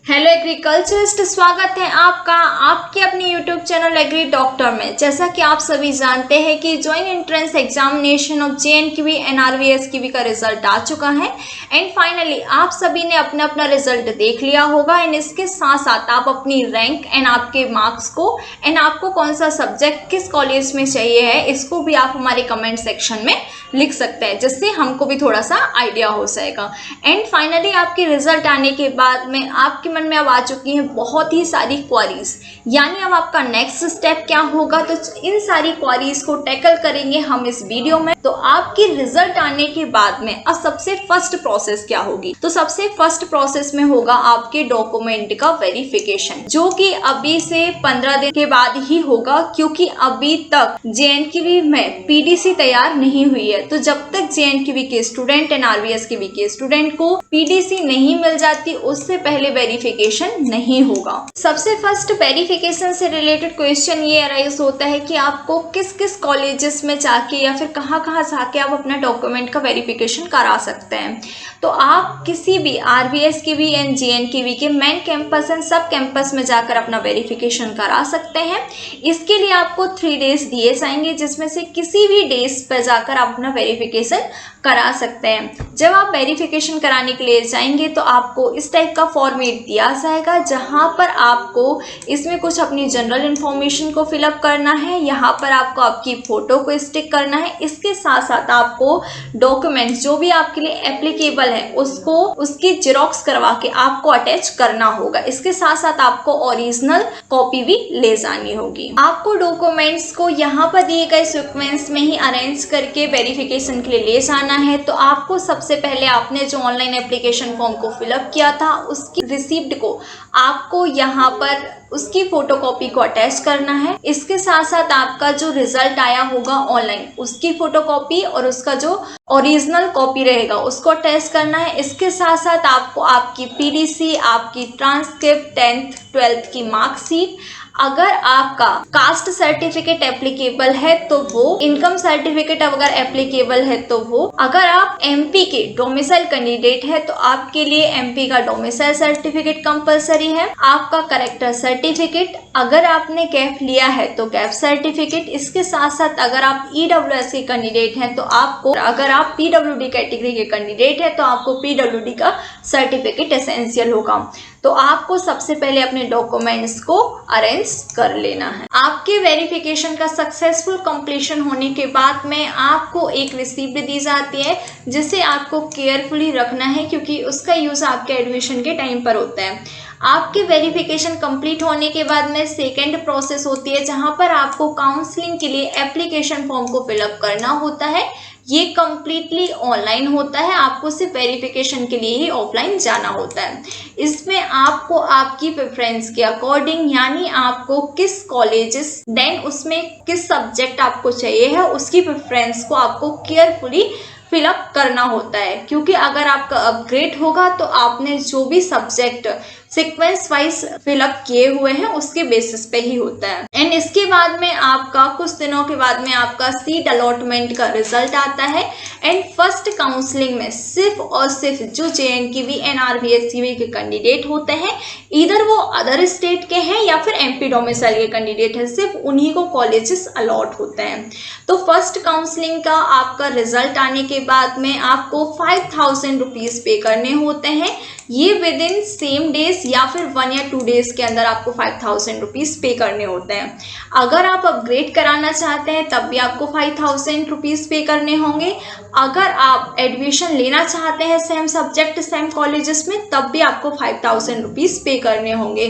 Hello agriculturist, स्वागत है आपका आपके अपने यूट्यूब चैनल एग्री डॉक्टर में। जैसा कि आप सभी जानते हैं कि joint entrance examination of JNQV NRVSQV का रिजल्ट आ चुका है एंड फाइनली आप सभी ने अपना अपना रिजल्ट देख लिया होगा एंड इसके साथ साथ आप अपनी रैंक एंड आपके मार्क्स को एंड आपको कौन सा सब्जेक्ट किस कॉलेज में चाहिए है इसको भी आप हमारे कमेंट सेक्शन में लिख सकते हैं, जिससे हमको भी थोड़ा सा आइडिया हो जाएगा। एंड फाइनली आपके रिजल्ट आने के बाद में आपके मन में अब आ चुकी हैं बहुत ही सारी क्वारीज, यानी अब आपका नेक्स्ट स्टेप क्या होगा। तो इन सारी क्वारीज को टैकल करेंगे हम इस वीडियो में। तो आपकी रिजल्ट आने के बाद में अब सबसे फर्स्ट प्रोसेस क्या होगी, तो सबसे फर्स्ट प्रोसेस में होगा आपके डॉक्यूमेंट का वेरिफिकेशन, जो कि अभी से 15 दिन के बाद ही होगा, क्योंकि अभी तक JNQV में PDC तैयार नहीं हुई है। तो जब तक JNQV के स्टूडेंट एंड RVSQV के स्टूडेंट को PDC नहीं मिल जाती उससे पहले वेरिफिकेशन नहीं होगा। सबसे फर्स्ट वेरिफिकेशन से रिलेटेड क्वेश्चन ये अराइज होता है कि आपको किस किस कॉलेजेस में जाके या फिर कहाँ कहाँ जाके आप अपना डॉक्यूमेंट का वेरिफिकेशन करा सकते हैं। तो आप किसी भी RVSQV एंड JNQV के मेन कैंपस एंड सब कैंपस में जाकर अपना वेरिफिकेशन करा सकते हैं। इसके लिए आपको 3 डेज दिए जाएंगे, जिसमें से किसी भी डेज पर जाकर आप अपना वेरिफिकेशन करा सकते हैं। जब आप वेरिफिकेशन कराने के लिए जाएंगे तो आपको इस टाइप का फॉर्मेट दिया जाएगा, जहां पर आपको इसमें कुछ अपनी जनरल इन्फॉर्मेशन को फिलअप करना है, यहाँ पर आपको आपकी फ़ोटो को स्टिक करना है। इसके साथ साथ आपको डॉक्यूमेंट्स जो भी आपके लिए एप्लीकेबल है उसको उसकी जेरोक्स करवा के आपको अटैच करना होगा। इसके साथ साथ आपको ओरिजिनल कॉपी भी ले जानी होगी। आपको डॉक्यूमेंट्स को यहाँ पर दिए गए सीक्वेंस में ही अरेंज करके वेरिफिकेशन के लिए ले जाना है। तो आपको सबसे पहले आपने जो ऑनलाइन एप्लीकेशन फॉर्म को फिलअप किया था उसकी रिसिप्ट को आपको यहाँ पर उसकी फोटोकॉपी को अटैच करना है। इसके साथ साथ आपका जो रिजल्ट आया होगा ऑनलाइन उसकी फोटोकॉपी और उसका जो ओरिजिनल कॉपी रहेगा उसको अटैच करना है। इसके साथ साथ आपको आपकी PDC, आपकी ट्रांसक्रिप्ट, 10th 12th की मार्कशीट, अगर आपका कास्ट सर्टिफिकेट एप्लीकेबल है तो वो, इनकम सर्टिफिकेट अगर एप्लीकेबल है तो वो, अगर आप MP के डोमिसाइल कैंडिडेट है तो आपके लिए MP का डोमिसाइल सर्टिफिकेट कंपलसरी है। आपका करेक्टर सर्टिफिकेट, अगर आपने कैफ लिया है तो कैफ सर्टिफिकेट। इसके साथ साथ अगर आप EWS के कैंडिडेट हैं तो आपको, अगर आप PWD कैटेगरी के कैंडिडेट है तो आपको PWD का सर्टिफिकेट एसेंशियल होगा। तो आपको सबसे पहले अपने डॉक्यूमेंट्स को अरेंज कर लेना है। आपके वेरिफिकेशन का सक्सेसफुल कंप्लीशन होने के बाद में आपको एक रिसिप्ट दी जाती है, जिसे आपको केयरफुली रखना है, क्योंकि उसका यूज़ आपके एडमिशन के टाइम पर होता है। आपके वेरिफिकेशन कंप्लीट होने के बाद में सेकेंड प्रोसेस होती है, जहां पर आपको काउंसलिंग के लिए एप्लीकेशन फॉर्म को फिलअप करना होता है। ये कम्प्लीटली ऑनलाइन होता है, आपको सिर्फ वेरिफिकेशन के लिए ही ऑफलाइन जाना होता है। इसमें आपको आपकी प्रेफरेंस के अकॉर्डिंग, यानी आपको किस कॉलेजेस देन उसमें किस सब्जेक्ट आपको चाहिए है उसकी प्रेफरेंस को आपको केयरफुली फिलअप करना होता है। क्योंकि अगर आपका अपग्रेड होगा तो आपने जो भी सब्जेक्ट सीक्वेंस वाइज फिलअप किए हुए हैं उसके बेसिस पे ही होता है। एंड इसके बाद में आपका कुछ दिनों के बाद में आपका सीट अलॉटमेंट का रिजल्ट आता है। एंड फर्स्ट काउंसलिंग में सिर्फ और सिर्फ जो JNQV NRVSQV के कैंडिडेट होते हैं, इधर वो अदर स्टेट के हैं या फिर MP डोमिसाइल के कैंडिडेट है, सिर्फ उन्हीं को कॉलेजेस अलॉट होते हैं। तो फर्स्ट काउंसलिंग का आपका रिजल्ट आने के बाद में आपको 5000 रुपीज़ पे करने होते हैं। ये विद इन सेम डेज या फिर 1 या 2 डेज के अंदर आपको 5000 रुपीज़ पे करने होते हैं। अगर आप अपग्रेड कराना चाहते हैं तब भी आपको 5000 रुपीज़ पे करने होंगे। अगर आप एडमिशन लेना चाहते हैं सेम सब्जेक्ट सेम कॉलेजेस में तब भी आपको 5000 रुपीज़ पे करने होंगे।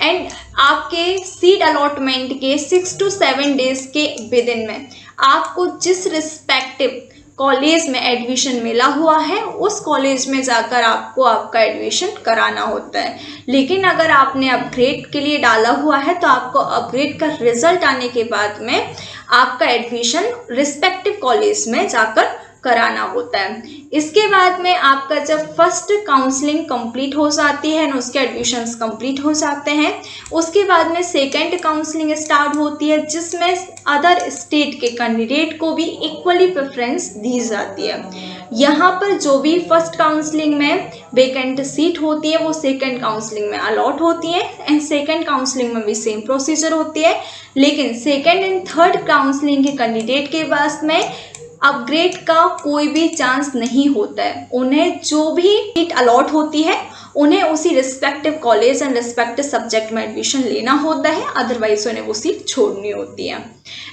एंड आपके सीट अलॉटमेंट के 6 to 7 डेज के विद इन में आपको जिस रिस्पेक्टिव कॉलेज में एडमिशन मिला हुआ है उस कॉलेज में जाकर आपको आपका एडमिशन कराना होता है। लेकिन अगर आपने अपग्रेड के लिए डाला हुआ है तो आपको अपग्रेड का रिजल्ट आने के बाद में आपका एडमिशन रिस्पेक्टिव कॉलेज में जाकर कराना होता है। इसके बाद में आपका जब फर्स्ट काउंसलिंग कंप्लीट हो जाती है ना, उसके एडमिशन्स कंप्लीट हो जाते हैं, उसके बाद में सेकंड काउंसलिंग स्टार्ट होती है, जिसमें अदर स्टेट के कैंडिडेट को भी इक्वली प्रेफरेंस दी जाती है। यहाँ पर जो भी फर्स्ट काउंसलिंग में वेकेंट सीट होती है वो सेकंड काउंसलिंग में अलॉट होती है एंड सेकंड काउंसलिंग में भी सेम प्रोसीजर होती है, लेकिन सेकंड एंड थर्ड काउंसलिंग के कैंडिडेट के पास में अपग्रेड का कोई भी चांस नहीं होता है। उन्हें जो भी सीट अलॉट होती है उन्हें उसी respective college and respective subject में एडमिशन लेना होता है, अदरवाइज उन्हें वो सीट छोड़नी होती है।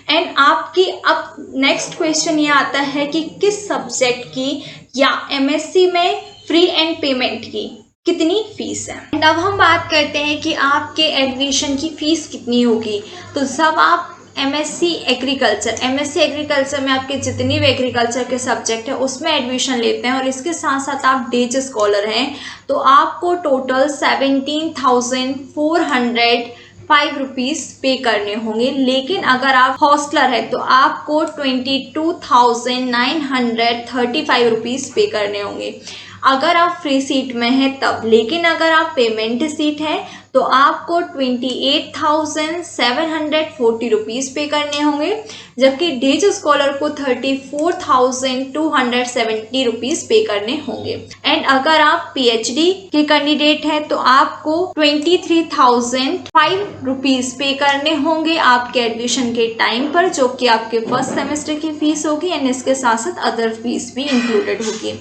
एंड आपकी अब नेक्स्ट क्वेश्चन ये आता है कि किस सब्जेक्ट की या एमएससी में फ्री एंड पेमेंट की कितनी फीस है। एंड अब हम बात करते हैं कि आपके एडमिशन की फीस कितनी होगी। तो जब आप एमएससी एग्रीकल्चर में आपके जितनी भी एग्रीकल्चर के सब्जेक्ट है उसमें एडमिशन लेते हैं और इसके साथ साथ आप डे स्कॉलर हैं तो आपको टोटल 17,405 रुपीज़ पे करने होंगे। लेकिन अगर आप हॉस्टलर है तो आपको 22,935 रुपीज़ पे करने होंगे अगर आप फ्री सीट में हैं तब। लेकिन अगर आप पेमेंट सीट है तो आपको 28,740 रुपीज़ पे करने होंगे, जबकि डे स्कॉलर को 34,270 रुपीज़ पे करने होंगे। एंड अगर आप पीएचडी के कैंडिडेट हैं तो आपको 23,005 रुपीज़ पे करने होंगे आपके एडमिशन के टाइम पर, जो कि आपके फर्स्ट सेमेस्टर की फीस होगी एंड इसके साथ साथ अदर फीस भी इंक्लूडेड होगी।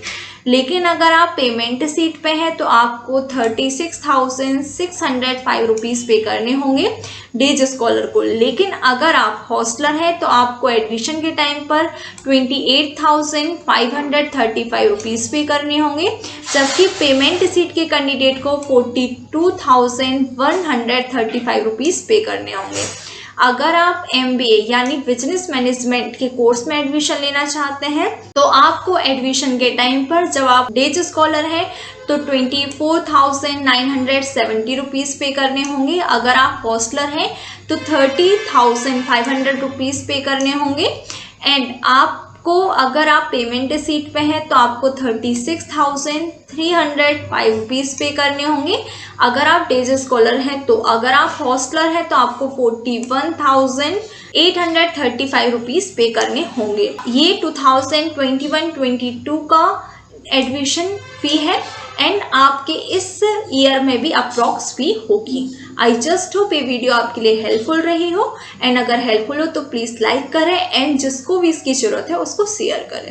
लेकिन अगर आप पेमेंट सीट पे हैं तो आपको 36,605 रुपीज़ पे करने होंगे डे स्कॉलर को। लेकिन अगर आप हॉस्टलर हैं तो आपको एडमिशन के टाइम पर 28,535 रुपीज़ पे करने होंगे, जबकि पेमेंट सीट के कैंडिडेट को 42,135 रुपीज़ पे करने होंगे। अगर आप MBA यानी बिजनेस मैनेजमेंट के कोर्स में एडमिशन लेना चाहते हैं तो आपको एडमिशन के टाइम पर जब आप डे स्कॉलर हैं तो 24,970 रुपीज़ पे करने होंगे। अगर आप हॉस्टलर हैं तो 30,500 रुपीज़ पे करने होंगे। एंड आपको अगर आप पेमेंट सीट पे हैं तो आपको 36,305 रुपीज़ पे करने होंगे अगर आप डे स्कॉलर हैं तो। अगर आप हॉस्टलर हैं तो आपको 41,835 रुपीज़ पे करने होंगे। ये 2021-22 का एडमिशन फ़ी है एंड आपके इस ईयर में भी अप्रॉक्स फी होगी। आई जस्ट होप ये वीडियो आपके लिए हेल्पफुल रही हो एंड अगर हेल्पफुल हो तो प्लीज़ लाइक करें एंड जिसको भी इसकी ज़रूरत है उसको शेयर करें।